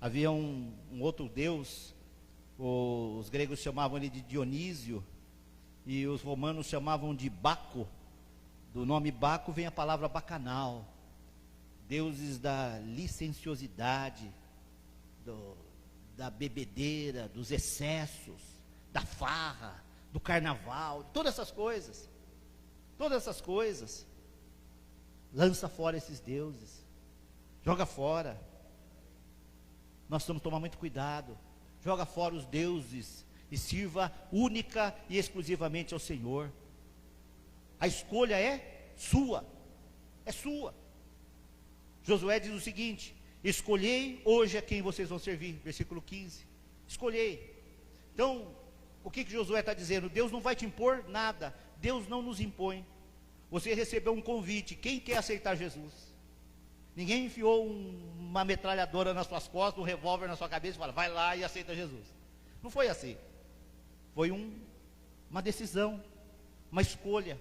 Havia um outro deus, os gregos chamavam ele de Dionísio, e os romanos chamavam de Baco. Do nome Baco vem a palavra bacanal, deuses da licenciosidade, da bebedeira, dos excessos, da farra, do carnaval, todas essas coisas. Lança fora esses deuses, joga fora. Nós precisamos tomar muito cuidado. Joga fora os deuses e sirva única e exclusivamente ao Senhor. A escolha é sua, Josué diz o seguinte: escolhei hoje a quem vocês vão servir, versículo 15, escolhei. Então, o que Josué está dizendo? Deus não vai te impor nada, Deus não nos impõe. Você recebeu um convite, quem quer aceitar Jesus? Ninguém enfiou uma metralhadora nas suas costas, um revólver na sua cabeça e fala, vai lá e aceita Jesus. Não foi assim. Foi uma decisão, uma escolha.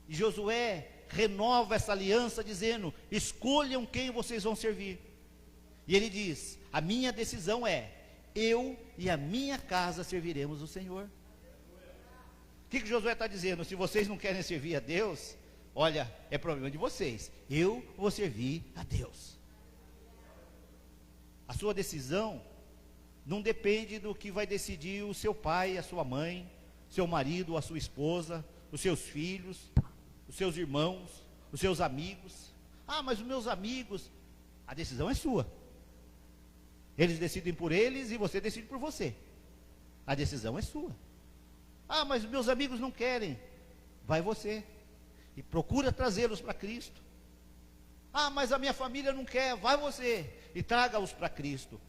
E Josué renova essa aliança dizendo, escolham quem vocês vão servir. E ele diz, a minha decisão é, eu e a minha casa serviremos o Senhor. O que Josué está dizendo? Se vocês não querem servir a Deus, olha, é problema de vocês, eu vou servir a Deus. A sua decisão não depende do que vai decidir o seu pai, a sua mãe, seu marido, a sua esposa, os seus filhos, os seus irmãos, os seus amigos. Ah, mas os meus amigos, a decisão é sua. Eles decidem por eles e você decide por você. A decisão é sua. Ah, mas os meus amigos não querem. Vai você e procura trazê-los para Cristo. Ah, mas a minha família não quer. Vai você e traga-os para Cristo.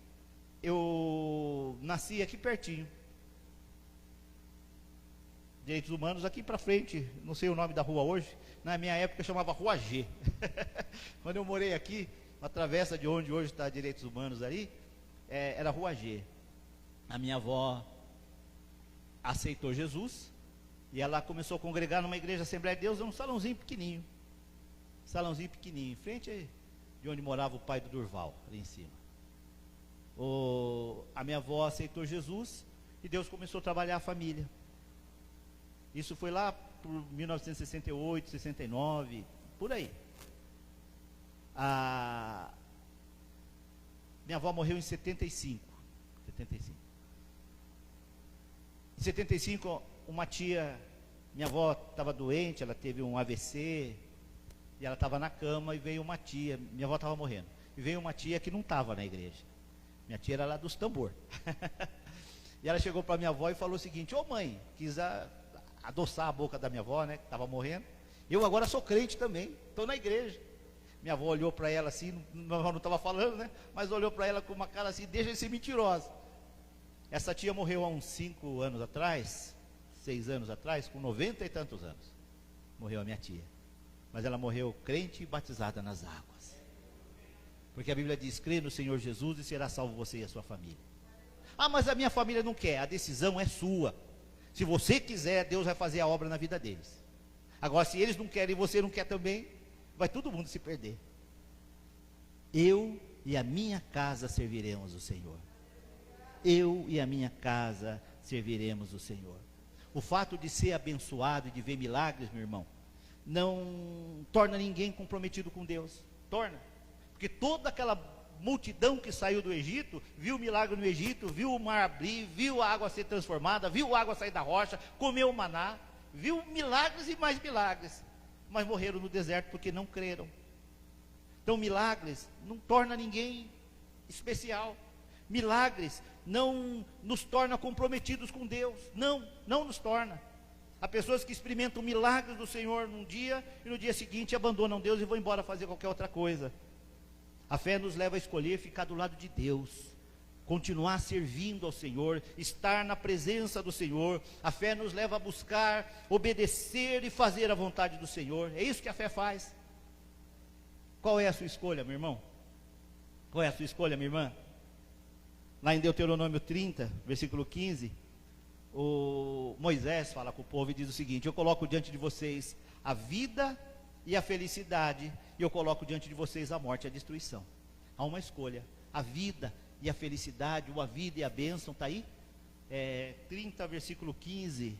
Eu nasci aqui pertinho, Direitos Humanos, aqui para frente, não sei o nome da rua hoje, na minha época chamava Rua G. Quando eu morei aqui, na travessa de onde hoje está Direitos Humanos ali, era Rua G. A minha avó aceitou Jesus, e ela começou a congregar numa igreja Assembleia de Deus, um salãozinho pequenininho, em frente de onde morava o pai do Durval, ali em cima. A minha avó aceitou Jesus, e Deus começou a trabalhar a família. Isso foi lá por 1968, 69, por aí. Minha avó morreu em 75. Em 75, minha avó estava doente, ela teve um AVC, e ela estava na cama, e veio uma tia, minha avó estava morrendo, e veio uma tia que não estava na igreja. Minha tia era lá dos tambor. E ela chegou para minha avó e falou o seguinte, ô mãe, quis adoçar a boca da minha avó, né, que estava morrendo. Eu agora sou crente também, estou na igreja. Minha avó olhou para ela assim, minha avó não estava falando, né, mas olhou para ela com uma cara assim, deixa de ser mentirosa. Essa tia morreu há uns 5 anos atrás, 6 anos atrás, com 90 e tantos anos. Morreu a minha tia. Mas ela morreu crente e batizada nas águas. Porque a Bíblia diz, crê no Senhor Jesus e será salvo você e a sua família. Ah, mas a minha família não quer. A decisão é sua. Se você quiser, Deus vai fazer a obra na vida deles. Agora, se eles não querem e você não quer também, vai todo mundo se perder. Eu e a minha casa serviremos o Senhor. Eu e a minha casa serviremos o Senhor. O fato de ser abençoado e de ver milagres, meu irmão, não torna ninguém comprometido com Deus. Torna. Porque toda aquela multidão que saiu do Egito, viu o milagre no Egito, viu o mar abrir, viu a água ser transformada, viu a água sair da rocha, comeu o maná, viu milagres e mais milagres, mas morreram no deserto porque não creram. Então milagres não torna ninguém especial. Milagres não nos torna comprometidos com Deus. Não nos torna. Há pessoas que experimentam milagres do Senhor num dia e no dia seguinte abandonam Deus e vão embora fazer qualquer outra coisa. A fé nos leva a escolher ficar do lado de Deus, continuar servindo ao Senhor, estar na presença do Senhor. A fé nos leva a buscar, obedecer e fazer a vontade do Senhor. É isso que a fé faz. Qual é a sua escolha, meu irmão? Qual é a sua escolha, minha irmã? Lá em Deuteronômio 30, versículo 15, o Moisés fala com o povo e diz o seguinte: eu coloco diante de vocês a vida e a felicidade, e eu coloco diante de vocês a morte e a destruição. Há uma escolha, a vida e a felicidade, ou a vida e a bênção, está aí? 30, versículo 15.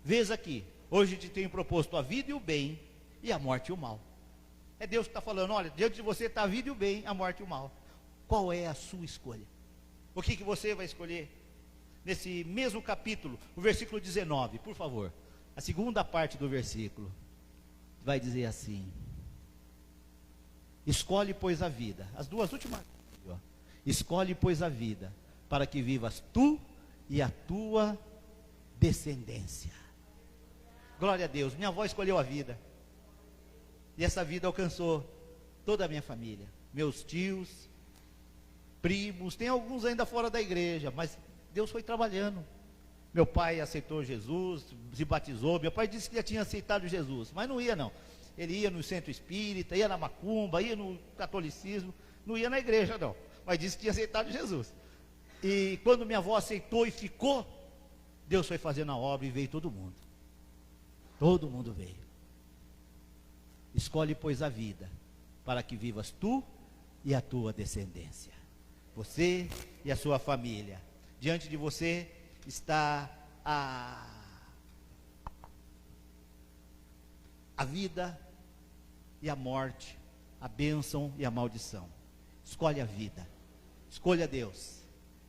Vês aqui, hoje te tenho proposto a vida e o bem, e a morte e o mal. É Deus que está falando: olha, diante de você está a vida e o bem, a morte e o mal. Qual é a sua escolha? O que você vai escolher? Nesse mesmo capítulo, o versículo 19, por favor, a segunda parte do versículo, vai dizer assim: escolhe, pois, a vida. As duas últimas, ó. Escolhe, pois, a vida, para que vivas tu e a tua descendência. Glória a Deus. Minha avó escolheu a vida, e essa vida alcançou toda a minha família, meus tios, primos, tem alguns ainda fora da igreja, mas Deus foi trabalhando. Meu pai aceitou Jesus, se batizou. Meu pai disse que já tinha aceitado Jesus, mas não ia não. Ele ia no centro espírita, ia na macumba, ia no catolicismo, não ia na igreja não, mas disse que tinha aceitado Jesus. E quando minha avó aceitou e ficou, Deus foi fazendo a obra e veio todo mundo. Todo mundo veio. Escolhe, pois, a vida, para que vivas tu e a tua descendência, você e a sua família. Diante de você está a vida e a morte, a bênção e a maldição. Escolhe a vida, escolha Deus,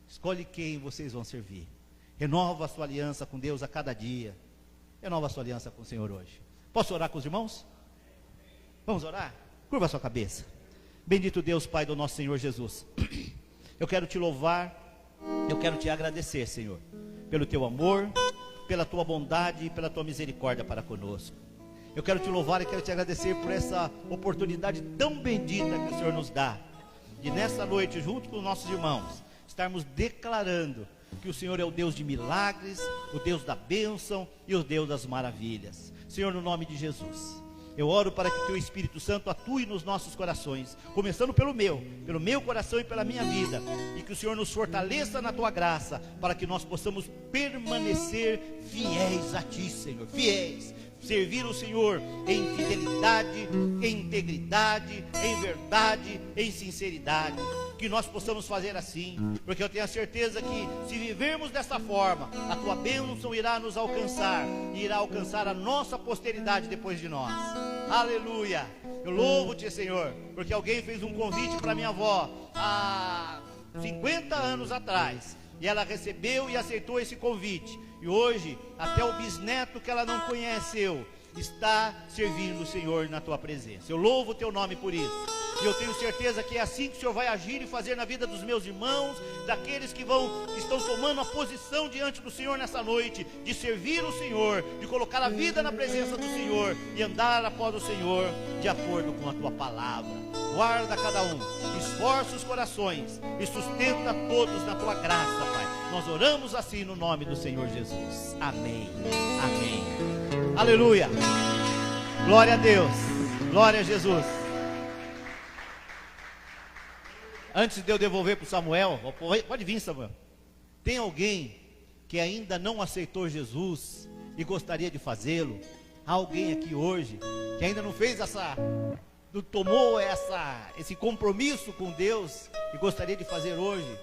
escolhe quem vocês vão servir. Renova a sua aliança com Deus a cada dia. Renova a sua aliança com o Senhor hoje. Posso orar com os irmãos? Vamos orar? Curva a sua cabeça. Bendito Deus, Pai do nosso Senhor Jesus, eu quero te louvar, eu quero te agradecer, Senhor, pelo teu amor, pela tua bondade e pela tua misericórdia para conosco. Eu quero te louvar e quero te agradecer por essa oportunidade tão bendita que o Senhor nos dá, de nessa noite, junto com os nossos irmãos, estarmos declarando que o Senhor é o Deus de milagres, o Deus da bênção e o Deus das maravilhas. Senhor, no nome de Jesus, eu oro para que o teu Espírito Santo atue nos nossos corações, começando pelo meu coração e pela minha vida, e que o Senhor nos fortaleça na tua graça, para que nós possamos permanecer fiéis a ti, Senhor, fiéis, servir o Senhor em fidelidade, em integridade, em verdade, em sinceridade. Que nós possamos fazer assim, porque eu tenho a certeza que se vivermos dessa forma, a tua bênção irá nos alcançar, e irá alcançar a nossa posteridade depois de nós. Aleluia. Eu louvo-te, Senhor, porque alguém fez um convite para minha avó há 50 anos atrás, e ela recebeu e aceitou esse convite, e hoje até o bisneto que ela não conheceu está servindo o Senhor na tua presença. Eu louvo o teu nome por isso, e eu tenho certeza que é assim que o Senhor vai agir e fazer na vida dos meus irmãos, daqueles que estão tomando a posição diante do Senhor nessa noite, de servir o Senhor, de colocar a vida na presença do Senhor, e andar após o Senhor, de acordo com a tua palavra. Guarda cada um, esforça os corações, e sustenta todos na tua graça, Pai. Nós oramos assim no nome do Senhor Jesus. Amém, amém, aleluia, glória a Deus, glória a Jesus. Antes de eu devolver para o Samuel, pode vir, Samuel. Tem alguém que ainda não aceitou Jesus e gostaria de fazê-lo? Há alguém aqui hoje que ainda não fez tomou esse compromisso com Deus e gostaria de fazer hoje,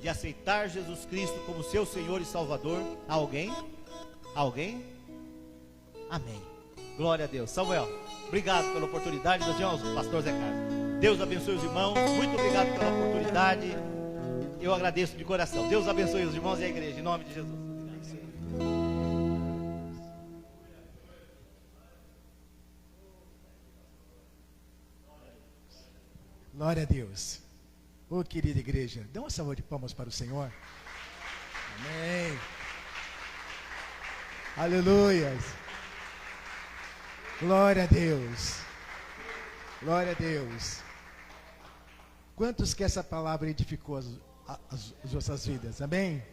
de aceitar Jesus Cristo como seu Senhor e Salvador? Há alguém? Alguém? Amém. Glória a Deus. Samuel, obrigado pela oportunidade. Meus irmãos, pastor Zé Carlos, Deus abençoe os irmãos. Muito obrigado pela oportunidade. Eu agradeço de coração. Deus abençoe os irmãos e a igreja, em nome de Jesus. Glória a Deus. Ô, querida igreja, dê uma salva de palmas para o Senhor. Amém. Aleluias. Glória a Deus. Glória a Deus. Quantos que essa palavra edificou as nossas vidas? Amém?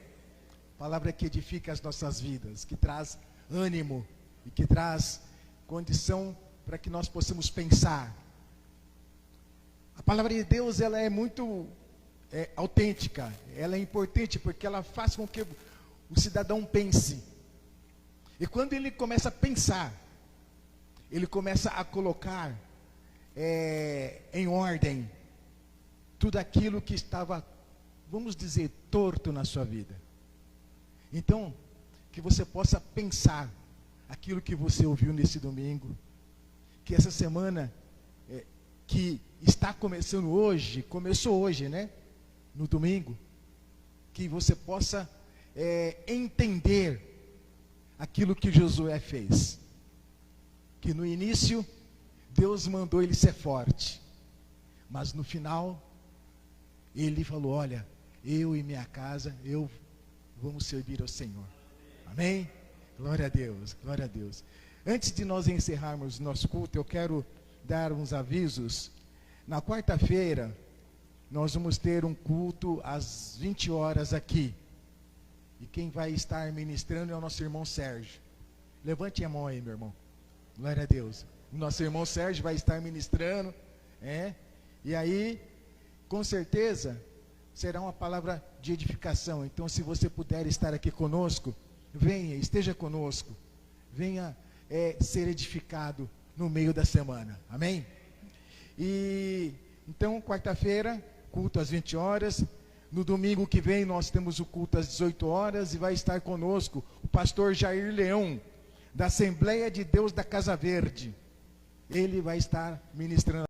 Palavra que edifica as nossas vidas, que traz ânimo e que traz condição para que nós possamos pensar. A palavra de Deus, ela é muito autêntica, ela é importante porque ela faz com que o cidadão pense. E quando ele começa a pensar, ele começa a colocar em ordem tudo aquilo que estava, vamos dizer, torto na sua vida. Então, que você possa pensar aquilo que você ouviu nesse domingo, que essa semana que está começando hoje, começou hoje, né? No domingo, que você possa entender aquilo que Josué fez. Que no início, Deus mandou ele ser forte, mas no final, ele falou: olha, eu e minha casa, vamos servir ao Senhor. Amém? Glória a Deus, glória a Deus. Antes de nós encerrarmos nosso culto, eu quero dar uns avisos. Na quarta-feira, nós vamos ter um culto às 20 horas aqui. E quem vai estar ministrando é o nosso irmão Sérgio. Levante a mão aí, meu irmão. Glória a Deus. O nosso irmão Sérgio vai estar ministrando. E aí, com certeza, será uma palavra de edificação. Então, se você puder estar aqui conosco, venha, esteja conosco. Venha ser edificado no meio da semana. Amém? E então, quarta-feira, culto às 20 horas. No domingo que vem, nós temos o culto às 18 horas. E vai estar conosco o pastor Jair Leão, da Assembleia de Deus da Casa Verde. Ele vai estar ministrando.